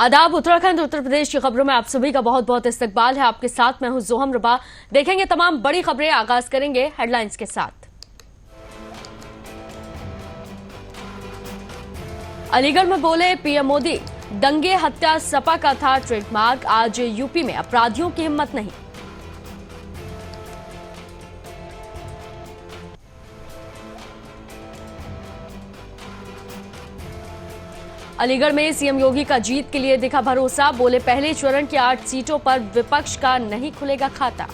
आदाब। उत्तराखंड उत्तर प्रदेश की खबरों में आप सभी का बहुत बहुत इस्तकबाल है। आपके साथ मैं हूं जोहम रबा। देखेंगे तमाम बड़ी खबरें। आगाज करेंगे हेडलाइंस के साथ। अलीगढ़ में बोले पीएम मोदी, दंगे हत्या सपा का था ट्रेडमार्क। आज यूपी में अपराधियों की हिम्मत नहीं। अलीगढ़ में सीएम योगी का जीत के लिए दिखा भरोसा। बोले पहले चरण की 8 सीटों पर विपक्ष का नहीं खुलेगा खाता।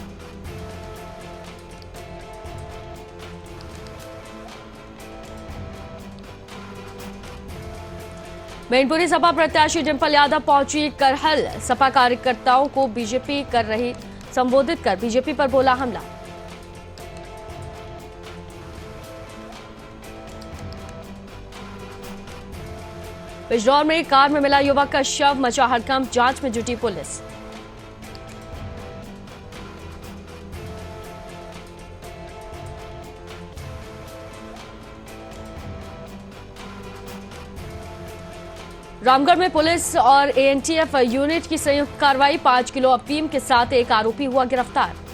मैनपुरी सपा प्रत्याशी डिंपल यादव पहुंची करहल। सपा कार्यकर्ताओं को बीजेपी कर रही संबोधित कर बीजेपी पर बोला हमला। बिजनौर में कार में मिला युवक का शव, मचा हड़कंप। जांच में जुटी पुलिस। रामगढ़ में पुलिस और एएनटीएफ यूनिट की संयुक्त कार्रवाई। 5 किलो अफीम के साथ एक आरोपी हुआ गिरफ्तार।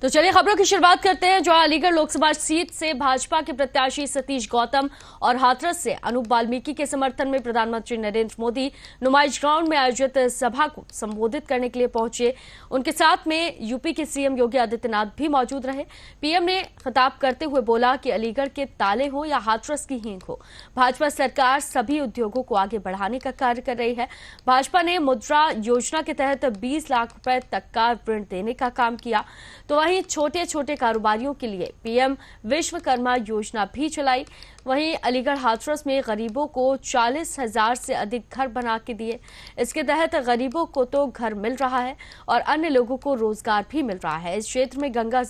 तो चलिए खबरों की शुरुआत करते हैं। जो अलीगढ़ लोकसभा सीट से भाजपा के प्रत्याशी सतीश गौतम और हाथरस से अनूप वाल्मीकि के समर्थन में प्रधानमंत्री नरेंद्र मोदी नुमाइश ग्राउंड में आयोजित सभा को संबोधित करने के लिए पहुंचे। उनके साथ में यूपी के सीएम योगी आदित्यनाथ भी मौजूद रहे। पीएम ने खिताब करते हुए बोला कि अलीगढ़ के ताले हो या हाथरस की हींग हो, भाजपा सरकार सभी उद्योगों को आगे बढ़ाने का कार्य कर रही है। भाजपा ने मुद्रा योजना के तहत 20 लाख रुपए तक का ऋण देने का काम किया। तो वहीं छोटे छोटे कारोबारियों के लिए पीएम विश्वकर्मा योजना भी चलाई। वहीं अलीगढ़ हाथरस में गरीबों को 40,000 से अधिक घर बना के दिए। इसके तहत गरीबों को तो घर मिल रहा है और अन्य लोगों को रोजगार भी मिल रहा है। इस क्षेत्र में गंगा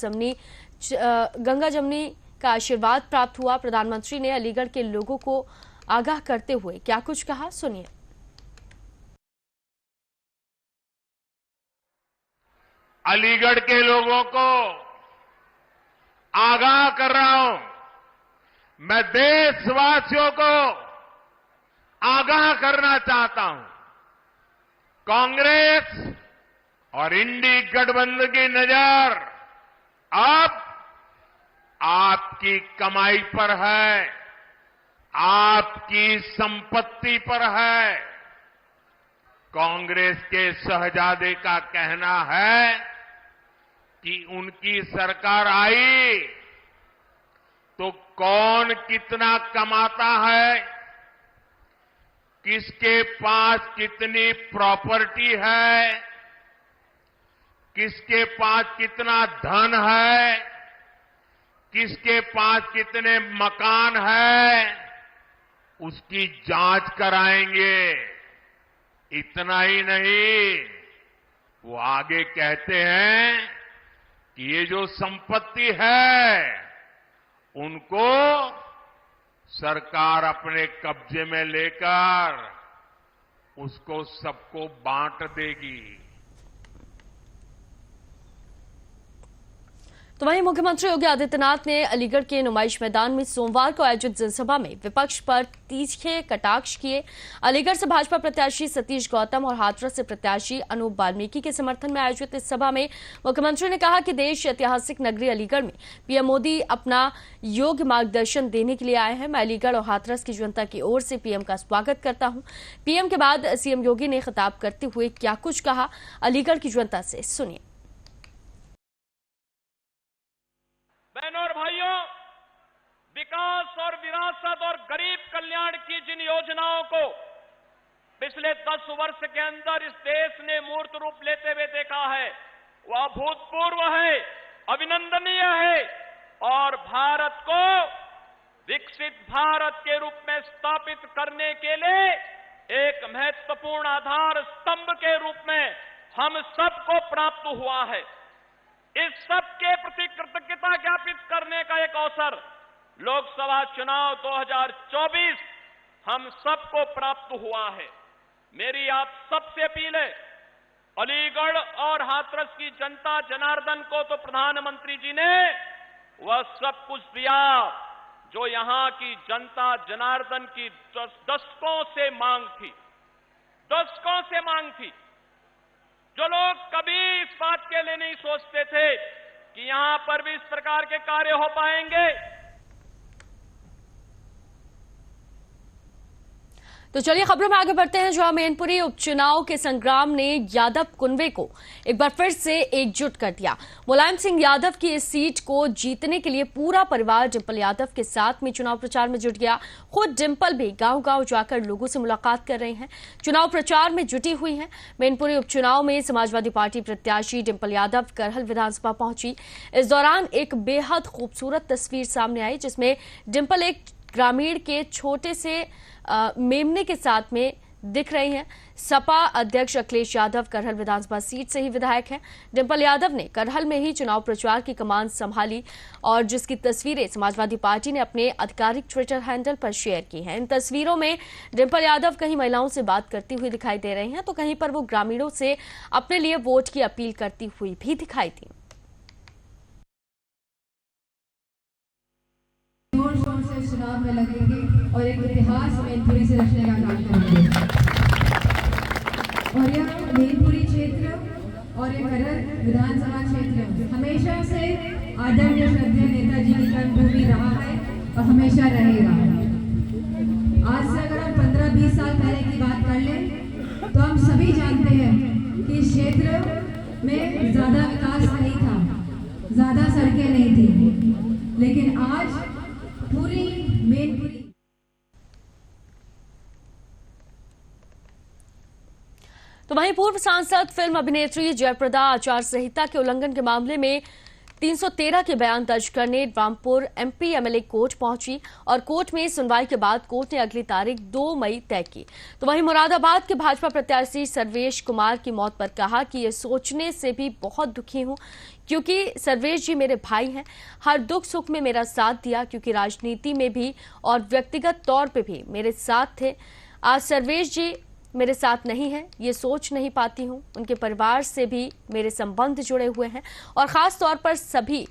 जमनी का आशीर्वाद प्राप्त हुआ। प्रधानमंत्री ने अलीगढ़ के लोगों को आगाह करते हुए क्या कुछ कहा, सुनिए। अलीगढ़ के लोगों को आगाह कर रहा हूं, मैं देशवासियों को आगाह करना चाहता हूं। कांग्रेस और इंडी गठबंधन की नजर अब आपकी कमाई पर है, आपकी संपत्ति पर है। कांग्रेस के शहजादे का कहना है कि उनकी सरकार आई तो कौन कितना कमाता है, किसके पास कितनी प्रॉपर्टी है, किसके पास कितना धन है, किसके पास कितने मकान है, उसकी जांच कराएंगे। इतना ही नहीं, वो आगे कहते हैं कि ये जो संपत्ति है उनको सरकार अपने कब्जे में लेकर उसको सबको बांट देगी। तो वहीं मुख्यमंत्री योगी आदित्यनाथ ने अलीगढ़ के नुमाइश मैदान में सोमवार को आयोजित जनसभा में विपक्ष पर तीखे कटाक्ष किए। अलीगढ़ से भाजपा प्रत्याशी सतीश गौतम और हाथरस से प्रत्याशी अनूप वाल्मीकि के समर्थन में आयोजित इस सभा में मुख्यमंत्री ने कहा कि देश ऐतिहासिक नगरी अलीगढ़ में पीएम मोदी अपना योग्य मार्गदर्शन देने के लिए आए हैं। मैं अलीगढ़ और हाथरस की जनता की ओर से पीएम का स्वागत करता हूं। पीएम के बाद सीएम योगी ने खिताब करते हुए क्या कुछ कहा, अलीगढ़ की जनता से सुनिए। बहनों और भाइयों, विकास और विरासत और गरीब कल्याण की जिन योजनाओं को पिछले 10 वर्ष के अंदर इस देश ने मूर्त रूप लेते हुए देखा है, वह अभूतपूर्व है, अभिनंदनीय है और भारत को विकसित भारत के रूप में स्थापित करने के लिए एक महत्वपूर्ण आधार स्तंभ के रूप में हम सबको प्राप्त हुआ है। इस सब के प्रति कृतज्ञता ज्ञापित करने का एक अवसर लोकसभा चुनाव 2024 हम सबको प्राप्त हुआ है। मेरी आप सबसे अपील है, अलीगढ़ और हाथरस की जनता जनार्दन को तो प्रधानमंत्री जी ने वह सब कुछ दिया जो यहां की जनता जनार्दन की दशकों से मांग थी, दशकों से मांग थी। जो लोग कभी इस बात के लिए नहीं सोचते थे कि यहां पर भी इस प्रकार के कार्य हो पाएंगे। तो चलिए खबरों में आगे बढ़ते हैं, जहां मैनपुरी उपचुनाव के संग्राम ने यादव कुनबे को एक बार फिर से एकजुट कर दिया। मुलायम सिंह यादव की इस सीट को जीतने के लिए पूरा परिवार डिंपल यादव के साथ में चुनाव प्रचार में जुट गया। खुद डिंपल भी गांव-गांव जाकर लोगों से मुलाकात कर रहे हैं, चुनाव प्रचार में जुटी हुई हैं। मैनपुरी उपचुनाव में समाजवादी पार्टी प्रत्याशी डिंपल यादव करहल विधानसभा पहुंची। इस दौरान एक बेहद खूबसूरत तस्वीर सामने आई, जिसमें डिंपल एक ग्रामीण के छोटे से मेमने के साथ में दिख रही हैं। सपा अध्यक्ष अखिलेश यादव करहल विधानसभा सीट से ही विधायक हैं। डिंपल यादव ने करहल में ही चुनाव प्रचार की कमान संभाली और जिसकी तस्वीरें समाजवादी पार्टी ने अपने आधिकारिक ट्विटर हैंडल पर शेयर की हैं। इन तस्वीरों में डिंपल यादव कहीं महिलाओं से बात करती हुई दिखाई दे रही हैं, तो कहीं पर वो ग्रामीणों से अपने लिए वोट की अपील करती हुई भी दिखाई दी। चुनाव में लगेंगे और एक इतिहास मैनपुरी से रचने का काम करेंगे। और यह मैनपुरी क्षेत्र और ये करहल विधानसभा क्षेत्र हमेशा से आदरणीय श्रद्धेय नेताजी की कर्मभूमि रहा है और हमेशा रहेगा। आज से अगर हम 15-20 साल पहले की बात कर लें तो हम सभी जानते हैं कि इस क्षेत्र में ज्यादा विकास नहीं था, ज्यादा सड़कें नहीं थी, लेकिन आज पूरी मैनपुरी। तो वहीं पूर्व सांसद फिल्म अभिनेत्री जयप्रदा आचार संहिता के उल्लंघन के मामले में 313 के बयान दर्ज करने रामपुर एमपी एमएलए कोर्ट पहुंची और कोर्ट में सुनवाई के बाद कोर्ट ने अगली तारीख 2 मई तय की। तो वहीं मुरादाबाद के भाजपा प्रत्याशी सर्वेश कुमार की मौत पर कहा कि ये सोचने से भी बहुत दुखी हूं, क्योंकि सर्वेश जी मेरे भाई हैं, हर दुख सुख में मेरा साथ दिया, क्योंकि राजनीति में भी और व्यक्तिगत तौर पे भी मेरे साथ थे। आज सर्वेश जी मेरे साथ नहीं है, ये सोच नहीं पाती हूं। उनके परिवार से भी मेरे संबंध जुड़े हुए हैं और खास तौर पर सभी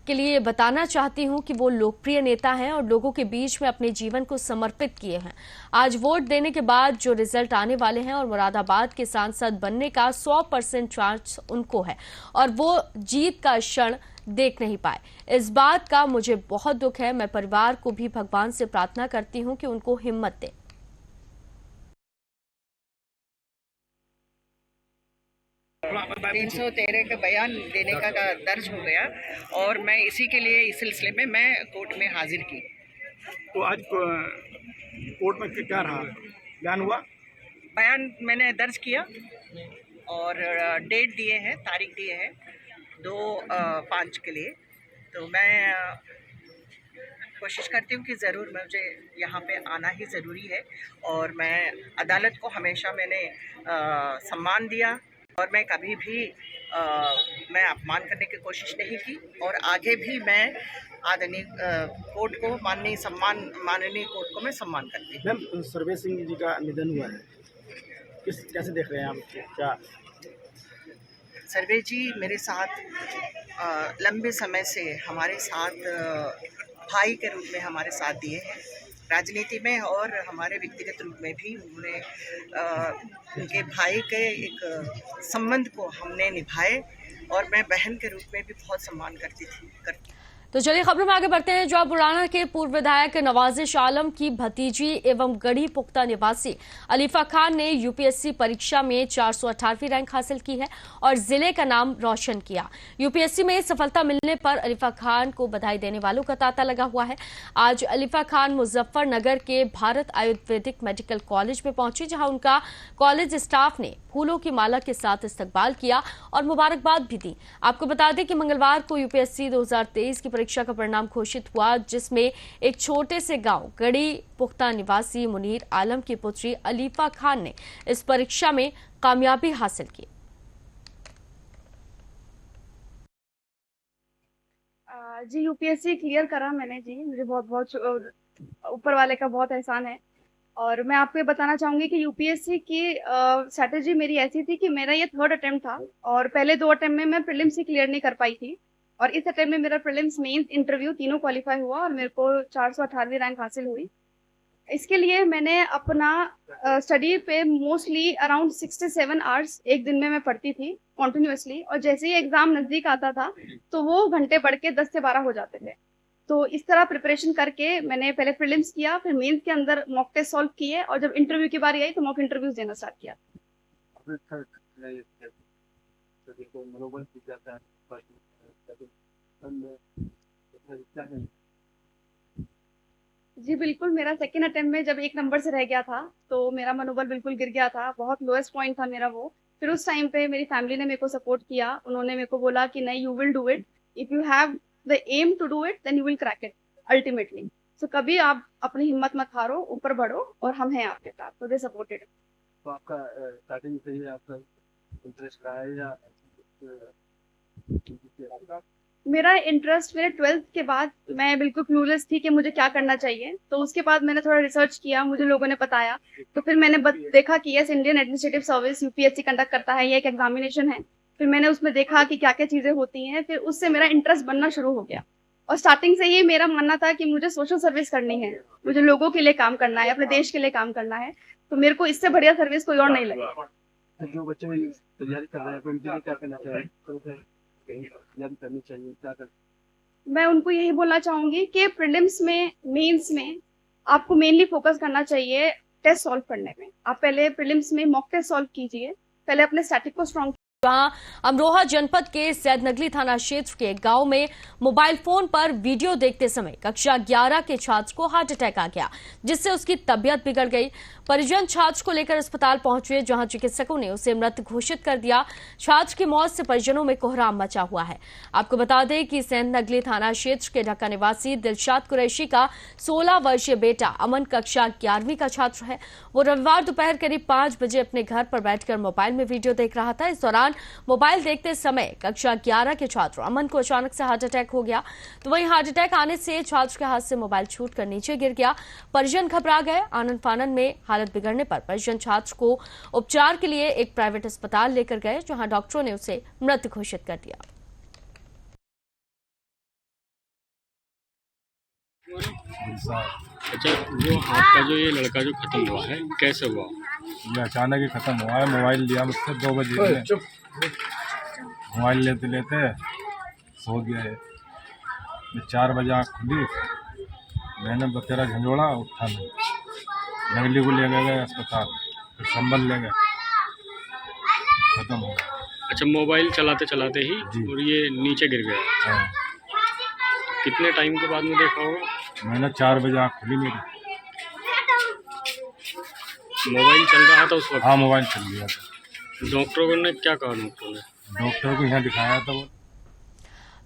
के लिए बताना चाहती हूं कि वो लोकप्रिय नेता हैं और लोगों के बीच में अपने जीवन को समर्पित किए हैं। आज वोट देने के बाद जो रिजल्ट आने वाले हैं और मुरादाबाद के सांसद बनने का 100% चांस उनको है और वो जीत का क्षण देख नहीं पाए। इस बात का मुझे बहुत दुख है। मैं परिवार को भी भगवान से प्रार्थना करती हूं कि उनको हिम्मत दे। 313 का बयान देने का दर्ज हो गया और मैं इसी के लिए इस सिलसिले में मैं कोर्ट में हाजिर की। तो आज कोर्ट में क्या रहा, बयान हुआ? बयान मैंने दर्ज किया और डेट दिए हैं, तारीख दिए हैं 2/5 के लिए। तो मैं कोशिश करती हूँ कि ज़रूर मुझे यहाँ पे आना ही ज़रूरी है और मैं अदालत को हमेशा मैंने सम्मान दिया और मैं कभी भी मैं अपमान करने की कोशिश नहीं की और आगे भी मैं आदरणीय कोर्ट को माननीय कोर्ट को मैं सम्मान करती हूँ। मैम, सर्वेश सिंह जी का निधन हुआ है, कैसे देख रहे हैं आप? क्या सर्वेश जी मेरे साथ लंबे समय से हमारे साथ भाई के रूप में हमारे साथ दिए हैं राजनीति में और हमारे व्यक्तिगत रूप में भी। उन्होंने उनके भाई के एक संबंध को हमने निभाए और मैं बहन के रूप में भी बहुत सम्मान करती थी। तो चलिए खबरों में आगे बढ़ते हैं। जो बुराना के पूर्व विधायक नवाजिश आलम की भतीजी एवं गढ़ी पुख्ता निवासी अलीफा खान ने यूपीएससी परीक्षा में 418वीं रैंक हासिल की है और जिले का नाम रोशन किया। यूपीएससी में सफलता मिलने पर अलीफा खान को बधाई देने वालों का तांता लगा हुआ है। आज अलीफा खान मुजफ्फरनगर के भारत आयुर्वेदिक मेडिकल कॉलेज में पहुंची, जहां उनका कॉलेज स्टाफ ने फूलों की माला के साथ इस्तकबाल किया और मुबारकबाद भी दी। आपको बता दें कि मंगलवार को यूपीएससी 2023 की परीक्षा का परिणाम घोषित हुआ, जिसमें एक छोटे से गांव गढ़ी पुख्ता निवासी मुनीर आलम की पुत्री अलीफा खान ने इस परीक्षा में कामयाबी हासिल की। जी यूपीएससी क्लियर करा मैंने जी, मुझे बहुत ऊपर वाले का बहुत एहसान है। और मैं आपको ये बताना चाहूंगी कि यूपीएससी की स्ट्रेटेजी मेरी ऐसी थी कि मेरा ये 3rd अटेम्प्ट था और पहले 2 अटेम्प्ट में मैं प्रीलिम्स ही क्लियर नहीं कर पाई थी। और इस अटेम्प्ट में मेरा प्रीलिम्स मेंस इंटरव्यू तीनों क्वालिफाई हुआ और मेरे को 418वीं रैंक हासिल हुई। इसके लिए मैंने अपना स्टडी पे मोस्टली अराउंड 6 से 7 आवर्स एक दिन में मैं पढ़ती थी कॉन्टिन्यूसली, और जैसे ही एग्जाम नजदीक आता था तो वो घंटे बढ़ के 10 से 12 हो जाते थे। तो इस तरह प्रिपरेशन करके मैंने पहले प्रीलिम्स किया, फिर मेंस के अंदर मॉक टेस्ट सॉल्व किए, और जब इंटरव्यू की बारी आई तो मॉक इंटरव्यूज देना स्टार्ट किया। जी बिल्कुल, मेरा सेकेंड अटेम्प्ट में जब 1 नंबर से रह गया था तो मेरा मनोबल बिल्कुल गिर गया था, बहुत लोएस्ट पॉइंट था मेरा वो। फिर उस टाइम पे मेरी फैमिली ने मेरे को सपोर्ट किया, उन्होंने मेरे को बोला कि नहीं, you will do it, if you have the aim to do it then you will crack it ultimately. So कभी आप अपनी हिम्मत मत हारो, ऊपर बढ़ो और हम हैं आपके साथ। तो दे सपोर्टेड। तो आपका स्टार्टिंग से ही आपका इंटरेस्ट रहा है या मेरा इंटरेस्ट मेरे 12th के बाद मैं बिल्कुल क्लूलेस थी कि मुझे क्या करना चाहिए। तो उसके बाद मैंने थोड़ा रिसर्च किया, मुझे लोगों ने बताया, तो फिर मैंने देखा कि yes, Indian administrative service UPSC conduct करता है, ये एक एग्जामिनेशन है। फिर मैंने उसमें देखा कि क्या क्या चीजें होती हैं, फिर उससे मेरा इंटरेस्ट बनना शुरू हो गया। और स्टार्टिंग से ही मेरा मानना था कि मुझे सोशल सर्विस करनी है, मुझे लोगों के लिए काम करना है, अपने देश के लिए काम करना है। तो मेरे को इससे बढ़िया सर्विस कोई और नहीं लगी। जो बच्चे तैयारी कर रहे हैं उनके लिए क्या करना चाहिए, तैयारी करनी चाहिए, क्या कर? मैं उनको यही बोलना चाहूंगी कि प्रीलिम्स में, मेंस में आपको मेनली फोकस करना चाहिए टेस्ट सॉल्व करने में। आप पहले प्रीलिम्स में मॉक टेस्ट सॉल्व कीजिए, पहले अपने स्टैटिक को स्ट्रॉन्ग। वहां अमरोहा जनपद के सैदनगली थाना क्षेत्र के गांव में मोबाइल फोन पर वीडियो देखते समय कक्षा 11 के छात्र को हार्ट अटैक आ गया, जिससे उसकी तबीयत बिगड़ गई। परिजन छात्र को लेकर अस्पताल पहुंचे, जहां चिकित्सकों ने उसे मृत घोषित कर दिया। छात्र की मौत से परिजनों में कोहराम मचा हुआ है। आपको बता दें कि सैदनगली थाना क्षेत्र के ढक्का निवासी दिलशाद कुरैशी का 16 वर्षीय बेटा अमन कक्षा 11वीं का छात्र है। वो रविवार दोपहर करीब 5 बजे अपने घर पर बैठकर मोबाइल में वीडियो देख रहा था। इस दौरान मोबाइल देखते समय कक्षा 11 के छात्र अमन को अचानक से हार्ट अटैक हो गया। तो वहीं हार्ट अटैक आने से छात्र के हाथ से मोबाइल छूटकर नीचे गिर गया। परिजन घबरा गए। आनन फानन में हालत बिगड़ने पर परिजन छात्र को उपचार के लिए एक प्राइवेट अस्पताल लेकर गए, जहां डॉक्टरों ने उसे मृत घोषित कर दिया। अच्छा, वो आपका जो ये लड़का जो खत्म हुआ है, कैसे हुआ? ये अचानक ही खत्म हुआ है। मोबाइल लिया मुझसे 2 बजे, मोबाइल लेते लेते सो गया है। 4 बजे आँख खुली, मैंने बतेरा झंझोड़ा, उठा नहीं। नगली को ले गए अस्पताल, फिर संभल ले गए, खत्म हो गया। अच्छा, मोबाइल चलाते चलाते ही और ये नीचे गिर गया। हाँ। कितने टाइम के बाद में देखा होगा? मैंने 4 बजे आँख खुली मेरी। मोबाइल चल रहा था उस वक्त? हाँ, मोबाइल चल रहा था। डॉक्टरों ने क्या कहा? डॉक्टर को यहाँ दिखाया था वो।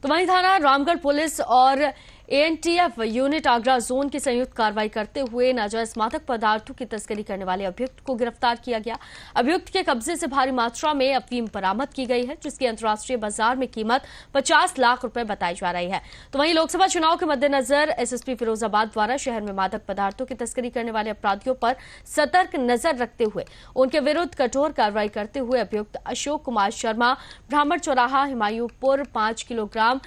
तो वहीं थाना रामगढ़ पुलिस और एएनटीएफ यूनिट आगरा जोन की संयुक्त कार्रवाई करते हुए नाजायज मादक पदार्थों की तस्करी करने वाले अभियुक्त को गिरफ्तार किया गया। अभियुक्त के कब्जे से भारी मात्रा में अफीम बरामद की गई है, जिसकी अंतर्राष्ट्रीय बाजार में कीमत 50 लाख रुपए बताई जा रही है। तो वहीं लोकसभा चुनाव के मद्देनजर एसएसपी फिरोजाबाद द्वारा शहर में मादक पदार्थों की तस्करी करने वाले अपराधियों पर सतर्क नजर रखते हुए उनके विरुद्ध कठोर कार्रवाई करते हुए अभियुक्त अशोक कुमार शर्मा ब्राह्मण चौराहा हिमायूपुर 5 किलोग्राम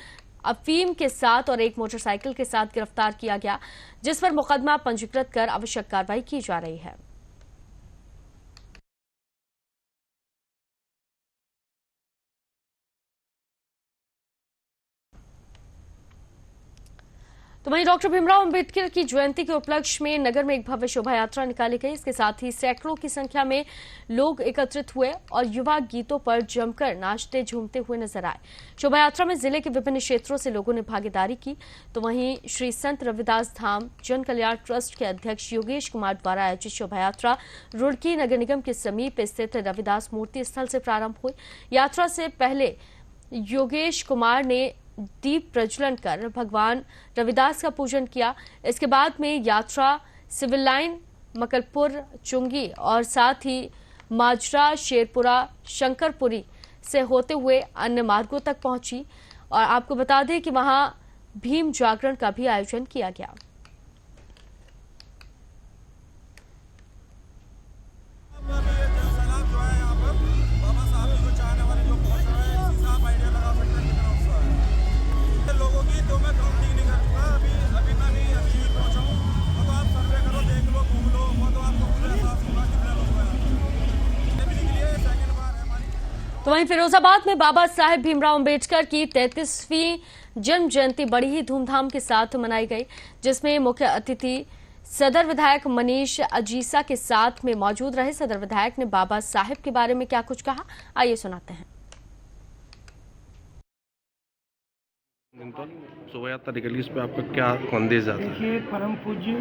अफीम के साथ और एक मोटरसाइकिल के साथ गिरफ्तार किया गया, जिस पर मुकदमा पंजीकृत कर आवश्यक कार्रवाई की जा रही है। तो वहीं डॉक्टर भीमराव अंबेडकर की जयंती के उपलक्ष्य में नगर में एक भव्य शोभा यात्रा निकाली गई। इसके साथ ही सैकड़ों की संख्या में लोग एकत्रित हुए और युवा गीतों पर जमकर नाचते झूमते हुए नजर आए। शोभा यात्रा में जिले के विभिन्न क्षेत्रों से लोगों ने भागीदारी की। तो वहीं श्री संत रविदास धाम जन कल्याण ट्रस्ट के अध्यक्ष योगेश कुमार द्वारा आयोजित शोभा यात्रा रुड़की नगर निगम के समीप स्थित रविदास मूर्ति स्थल से प्रारंभ हुई। यात्रा से पहले योगेश कुमार ने दीप प्रज्वलन कर भगवान रविदास का पूजन किया। इसके बाद में यात्रा सिविल लाइन, मकलपुर, चुंगी और साथ ही माजरा, शेरपुरा, शंकरपुरी से होते हुए अन्य मार्गों तक पहुंची। और आपको बता दें कि वहां भीम जागरण का भी आयोजन किया गया। तो वहीं फिरोजाबाद में बाबा साहेब भीमराव अंबेडकर की 33वीं जन्म जयंती बड़ी ही धूमधाम के साथ मनाई गई, जिसमें मुख्य अतिथि सदर विधायक मनीष अजीसा के साथ में मौजूद रहे। सदर विधायक ने बाबा साहेब के बारे में क्या कुछ कहा, आइए सुनाते हैं। शोभा यात्रा निकली, इस पे आपका क्या संदेश जाता है? देखिए, परम पूज्य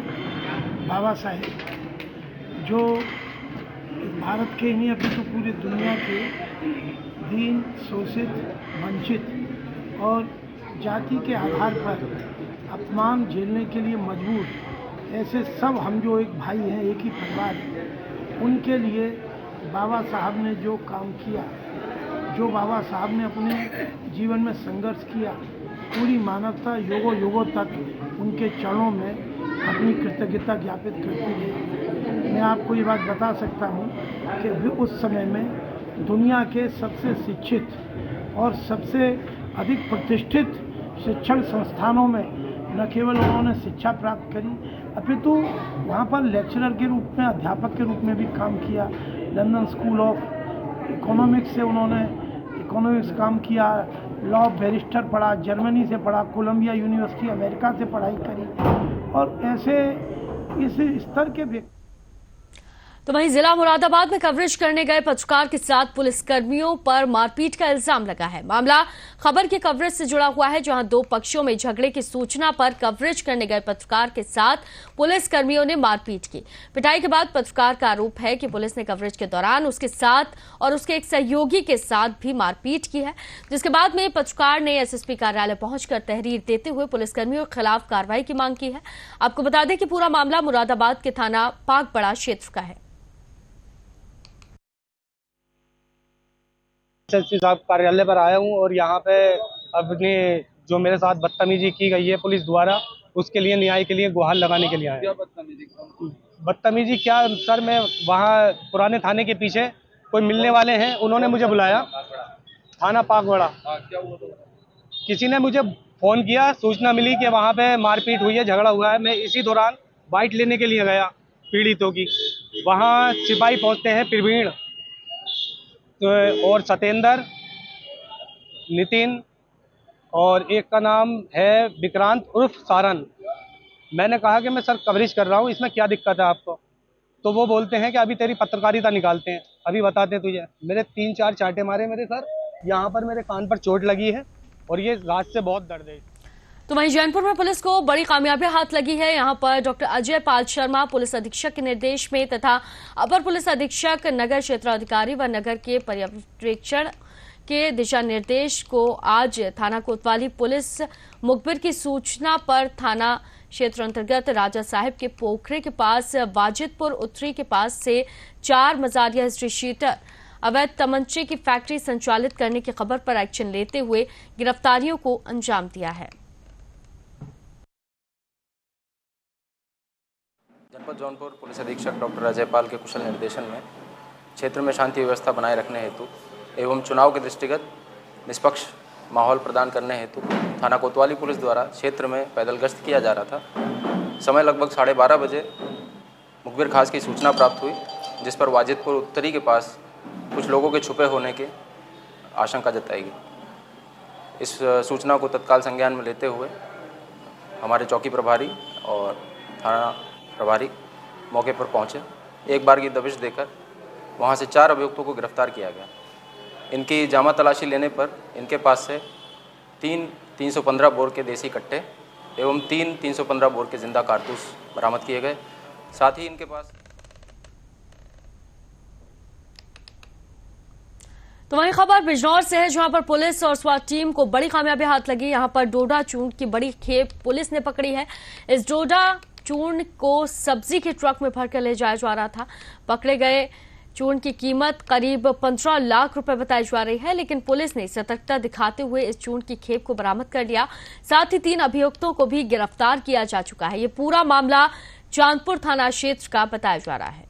बाबा साहेब जो भारत के नहीं अभी तो पूरी दुनिया के दीन, शोषित, वंचित और जाति के आधार पर अपमान झेलने के लिए मजबूर ऐसे सब हम जो एक भाई हैं, एक ही परिवार है, उनके लिए बाबा साहब ने जो काम किया, जो बाबा साहब ने अपने जीवन में संघर्ष किया, पूरी मानवता युगों युगों तक उनके चरणों में अपनी कृतज्ञता ज्ञापित करती है। मैं आपको ये बात बता सकता हूँ कि भी उस समय में दुनिया के सबसे शिक्षित और सबसे अधिक प्रतिष्ठित शिक्षण संस्थानों में न केवल उन्होंने शिक्षा प्राप्त करी, अपितु वहाँ पर लेक्चरर के रूप में, अध्यापक के रूप में भी काम किया। लंदन स्कूल ऑफ इकोनॉमिक्स से उन्होंने इकोनॉमिक्स काम किया, लॉ बैरिस्टर पढ़ा, जर्मनी से पढ़ा, कोलंबिया यूनिवर्सिटी अमेरिका से पढ़ाई करी और ऐसे इस स्तर के व्यक्ति। तो वहीं जिला मुरादाबाद में कवरेज करने गए पत्रकार के साथ पुलिसकर्मियों पर मारपीट का इल्जाम लगा है। मामला खबर के कवरेज से जुड़ा हुआ है, जहां दो पक्षों में झगड़े की सूचना पर कवरेज करने गए पत्रकार के साथ पुलिसकर्मियों ने मारपीट की। पिटाई के बाद पत्रकार का आरोप है कि पुलिस ने कवरेज के दौरान उसके साथ और उसके एक सहयोगी के साथ भी मारपीट की है, जिसके बाद में पत्रकार ने एसएसपी कार्यालय पहुंचकर तहरीर देते हुए पुलिसकर्मियों के खिलाफ कार्रवाई की मांग की है। आपको बता दें कि पूरा मामला मुरादाबाद के थाना पाकबड़ा क्षेत्र का है। एसएसपी साहब कार्यालय पर आया हूं और यहाँ पे अपने जो मेरे साथ बदतमीजी की गई है पुलिस द्वारा, उसके लिए न्याय के लिए गुहार लगाने के लिए आया। क्या बदतमीजी क्या सर, मैं वहाँ पुराने थाने के पीछे कोई मिलने वाले हैं, उन्होंने मुझे बुलाया, थाना पाकबड़ा। किसी ने मुझे फ़ोन किया, सूचना मिली कि वहाँ पे मारपीट हुई है, झगड़ा हुआ है। मैं इसी दौरान बाइट लेने के लिए गया पीड़ितों की। वहाँ सिपाही पहुँचते हैं, प्रवीण और सतेंद्र, नितिन और एक का नाम है विक्रांत उर्फ सारन। मैंने कहा कि मैं सर कवरेज कर रहा हूँ, इसमें क्या दिक्कत है आपको? तो वो बोलते हैं कि अभी तेरी पत्रकारिता निकालते हैं, अभी बताते हैं तुझे। मेरे 3-4 चांटे मारे मेरे सर, यहाँ पर मेरे कान पर चोट लगी है और ये रात से बहुत दर्द है। तो वहीं जौनपुर में पुलिस को बड़ी कामयाबी हाथ लगी है। यहां पर डॉक्टर अजय पाल शर्मा पुलिस अधीक्षक के निर्देश में तथा अपर पुलिस अधीक्षक, नगर क्षेत्राधिकारी व नगर के पर्यवेक्षण के दिशा निर्देश को आज थाना कोतवाली पुलिस मुखबिर की सूचना पर थाना क्षेत्र अंतर्गत राजा साहिब के पोखरे के पास वाजिदपुर उत्तरी के पास से 4 मजारिया हिस्ट्री शीटर अवैध तमंचे की फैक्ट्री संचालित करने की खबर पर एक्शन लेते हुए गिरफ्तारियों को अंजाम दिया है। जनपद जौनपुर पुलिस अधीक्षक डॉक्टर अजय पाल के कुशल निर्देशन में क्षेत्र में शांति व्यवस्था बनाए रखने हेतु एवं चुनाव के दृष्टिगत निष्पक्ष माहौल प्रदान करने हेतु थाना कोतवाली पुलिस द्वारा क्षेत्र में पैदल गश्त किया जा रहा था। समय लगभग 12:30 बजे मुखबिर खास की सूचना प्राप्त हुई, जिस पर वाजिदपुर उत्तरी के पास कुछ लोगों के छुपे होने की आशंका जताई गई। इस सूचना को तत्काल संज्ञान में लेते हुए हमारे चौकी प्रभारी और थाना प्रभारी मौके पर पहुंचे। एक बार की दबिश देकर वहां से 4 अभियुक्तों को गिरफ्तार किया गया। इनकी जामा तलाशी लेने पर इनके पास से 3 315 बोर के देसी कट्टे एवं 3 315 बोर के जिंदा कारतूस बरामद किए गए। साथ ही इनके पास तो वहीं खबर बिजनौर से है, जहां पर पुलिस और स्वाट टीम को बड़ी कामयाबी हाथ लगी। यहां पर डोडा चूर्ण की बड़ी खेप पुलिस ने पकड़ी है। इस डोडा चूर्ण को सब्जी के ट्रक में भरकर ले जाया जा रहा था। पकड़े गए चूर्ण की कीमत करीब 15 लाख रुपए बताई जा रही है, लेकिन पुलिस ने सतर्कता दिखाते हुए इस चूर्ण की खेप को बरामद कर लिया। साथ ही 3 अभियुक्तों को भी गिरफ्तार किया जा चुका है। ये पूरा मामला चांदपुर थाना क्षेत्र का बताया जा रहा है।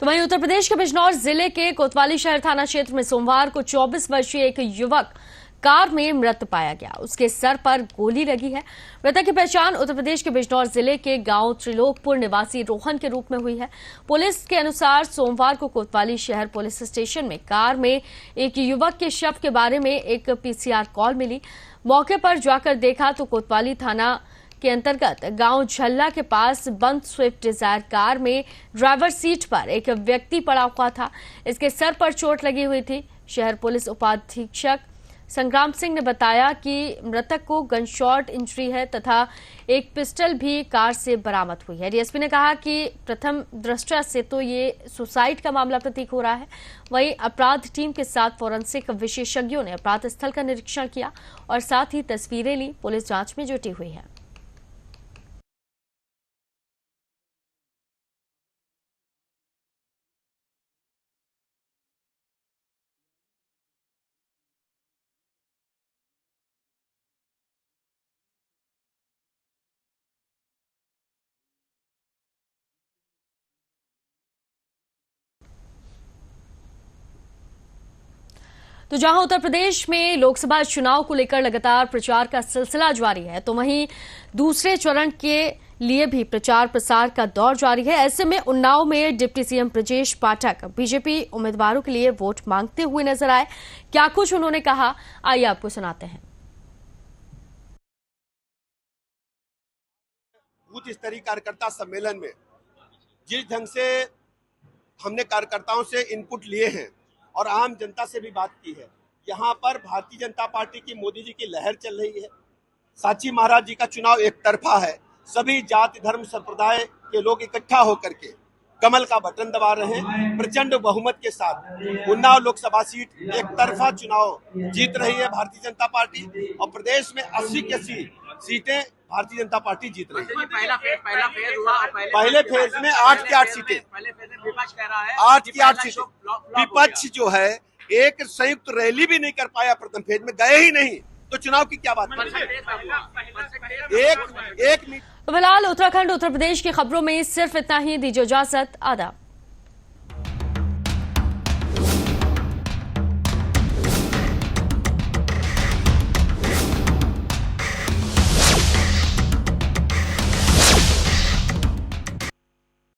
तो वहीं उत्तर प्रदेश के बिजनौर जिले के कोतवाली शहर थाना क्षेत्र में सोमवार को 24 वर्षीय एक युवक कार में मृत पाया गया। उसके सर पर गोली लगी है। मृतक की पहचान उत्तर प्रदेश के बिजनौर जिले के गांव त्रिलोकपुर निवासी रोहन के रूप में हुई है। पुलिस के अनुसार सोमवार को कोतवाली शहर पुलिस स्टेशन में कार में एक युवक के शव के बारे में एक पीसीआर कॉल मिली। मौके पर जाकर देखा तो कोतवाली थाना के अंतर्गत गांव झल्ला के पास बंद स्विफ्ट डिजायर कार में ड्राइवर सीट पर एक व्यक्ति पड़ा हुआ था। इसके सर पर चोट लगी हुई थी। शहर पुलिस उपाधीक्षक संग्राम सिंह ने बताया कि मृतक को गन शॉट इंजरी है तथा एक पिस्टल भी कार से बरामद हुई है। डीएसपी ने कहा कि प्रथम दृष्टया से तो ये सुसाइड का मामला प्रतीत हो रहा है। वहीं अपराध टीम के साथ फोरेंसिक विशेषज्ञों ने अपराध स्थल का निरीक्षण किया और साथ ही तस्वीरें ली। पुलिस जांच में जुटी हुई है। तो जहां उत्तर प्रदेश में लोकसभा चुनाव को लेकर लगातार प्रचार का सिलसिला जारी है, तो वहीं दूसरे चरण के लिए भी प्रचार प्रसार का दौर जारी है। ऐसे में उन्नाव में deputy CM Brajesh Pathak BJP उम्मीदवारों के लिए वोट मांगते हुए नजर आए। क्या कुछ उन्होंने कहा, आइए आपको सुनाते हैं। बूथ स्तरीय कार्यकर्ता सम्मेलन में जिस ढंग से हमने कार्यकर्ताओं से इनपुट लिए हैं और आम जनता से भी बात की है, यहाँ पर भारतीय जनता पार्टी की मोदी जी की लहर चल रही है। सांची महाराज जी का चुनाव एक तरफा है। सभी जाति धर्म संप्रदाय के लोग इकट्ठा होकर के कमल का बटन दबा रहे हैं। प्रचंड बहुमत के साथ उन्नाव लोकसभा सीट एक तरफा चुनाव जीत रही है भारतीय जनता पार्टी और प्रदेश में 80 की 80 सीटें भारतीय जनता पार्टी जीत रही है। पहले फेज में 8 की 8 सीटें, 8 की 8 सीटें। विपक्ष जो है एक संयुक्त रैली भी नहीं कर पाया, प्रथम फेज में गए ही नहीं, तो चुनाव की क्या बात है। तो फिलहाल उत्तराखंड उत्तर प्रदेश की खबरों में सिर्फ इतना ही। दीजिए इजाजत। आदाब।